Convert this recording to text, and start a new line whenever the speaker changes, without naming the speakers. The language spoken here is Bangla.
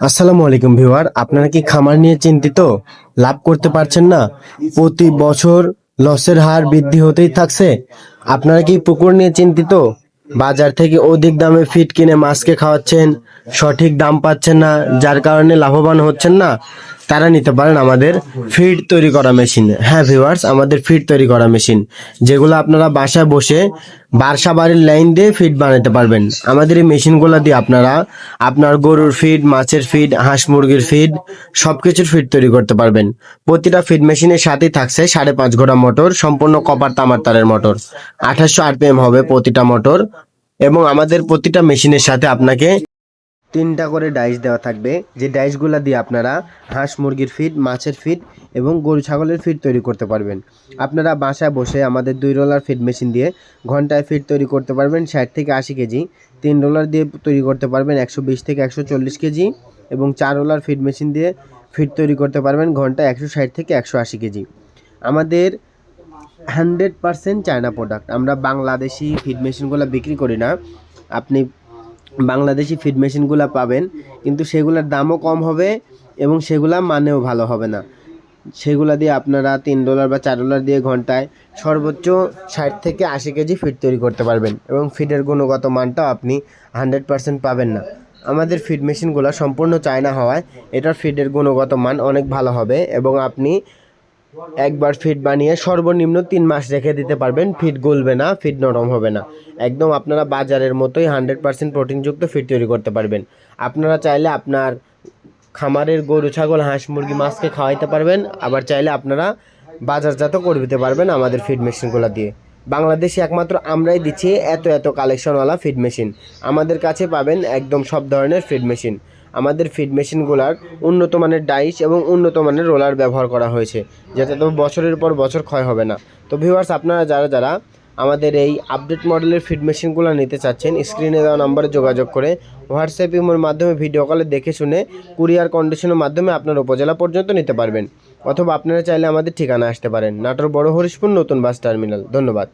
আসসালামু আলাইকুম ভিউয়ার, আপনারা কি খামার নিয়ে চিন্তিত? লাভ করতে পারছেন না? প্রতি বছর লসের হার বৃদ্ধি হতেই থাকছে। আপনারা কি পুকুর নিয়ে চিন্তিত? বাজার থেকে অধিক দামে ফিড কিনে মাছকে খাওয়াচ্ছেন, সঠিক দাম পাচ্ছেন না, যার কারণে লাভবান হচ্ছেন না। তারা নিতে পারেন আমাদের ফিড তৈরি করা মেশিন। হ্যাঁ ভিউয়ার্স, আমাদের ফিড তৈরি করা মেশিন, যেগুলো আপনারা বাসায় বসে বাসা বাড়ির লাইন দিয়ে ফিড বানাতে পারবেন। আমাদের এই মেশিনগুলো দিয়ে আপনারা আপনার গরুর ফিড, মাছের ফিড, হাঁস মুরগির ফিড, সবকিছুর ফিড তৈরি করতে পারবেন। প্রতিটা ফিড মেশিনের সাথেই থাকছে 5.5 ঘোড়া মোটর, সম্পূর্ণ কপার তামার তারের মোটর। 2800 আরপিএম হবে প্রতিটা মোটর। এবং আমাদের প্রতিটা মেশিনের সাথে আপনাকে 3টা করে ডাইস দেওয়া থাকবে, যে ডাইসগুলো দিয়ে আপনারা হাঁস মুরগির ফিড, মাছের ফিড এবং গরু ছাগলের ফিড তৈরি করতে পারবেন। আপনারা বাসায় বসে আমাদের 2 রোলার ফিড মেশিন দিয়ে ঘন্টায় ফিড তৈরি করতে পারবেন 60 থেকে 80 কেজি। 3 রোলার দিয়ে তৈরি করতে পারবেন 120 থেকে 140 কেজি। এবং 4 রোলার ফিড মেশিন দিয়ে ফিড তৈরি করতে পারবেন ঘন্টায় 160 থেকে 180 কেজি। আমাদের 100% চায়না প্রোডাক্ট। আমরা বাংলাদেশি ফিড মেশিনগুলো বিক্রি করি না। আপনি বাংলাদেশি ফিড মেশিনগুলো পাবেন, কিন্তু সেগুলোর দামও কম হবে এবং সেগুলা মানেও ভালো হবে না। সেগুলা দিয়ে আপনারা $3 বা $4 দিয়ে ঘন্টায় সর্বোচ্চ 60 থেকে 80 কেজি ফিড তৈরি করতে পারবেন এবং ফিডের গুণগত মানটাও আপনি 100% পাবেন না। আমাদের ফিড মেশিনগুলো সম্পূর্ণ চায়না হওয়ায় এটার ফিডের গুণগত মান অনেক ভালো হবে এবং আপনি একবার ফিড বানিয়ে সর্বনিম্ন 3 মাস রেখে দিতে পারবেন। ফিড গলবে না, ফিড নরম হবে না। একদম আপনারা বাজারের মতোই 100% প্রোটিনযুক্ত ফিড তৈরি করতে পারবেন। আপনারা চাইলে আপনার খামারের গরু ছাগল হাঁস মুরগি মাছকে খাওয়াইতে পারবেন, আবার চাইলে আপনারা বাজারজাত করে দিতে পারবেন আমাদের ফিড মেশিনগুলো দিয়ে। বাংলাদেশে একমাত্র আমরাই দিচ্ছি এত কালেকশনওয়ালা ফিড মেশিন। আমাদের কাছে পাবেন একদম সব ধরনের ফিড মেশিন। আমাদের ফিড মেশিনগুলার উন্নত মানের ডাইস এবং উন্নত মানের রোলার ব্যবহার করা হয়েছে, যাতে তো বছরের পর বছর ক্ষয় হবে না। তো ভিউয়ার্স, আপনারা যারা আমাদের এই আপডেট মডেলের ফিড মেশিনগুলো নিতে চাচ্ছেন, স্ক্রিনে দেওয়া নম্বরে যোগাযোগ করে হোয়াটসঅ্যাপ ইমোর মাধ্যমে ভিডিও কলে দেখে শুনে কুরিয়ার কন্ডিশনের মাধ্যমে আপনার উপজেলা পর্যন্ত নিতে পারবেন। অথবা আপনারা চাইলে আমাদের ঠিকানা আসতে পারেন, নাটোর বড় হরিশপুর নতুন বাস টার্মিনাল। ধন্যবাদ।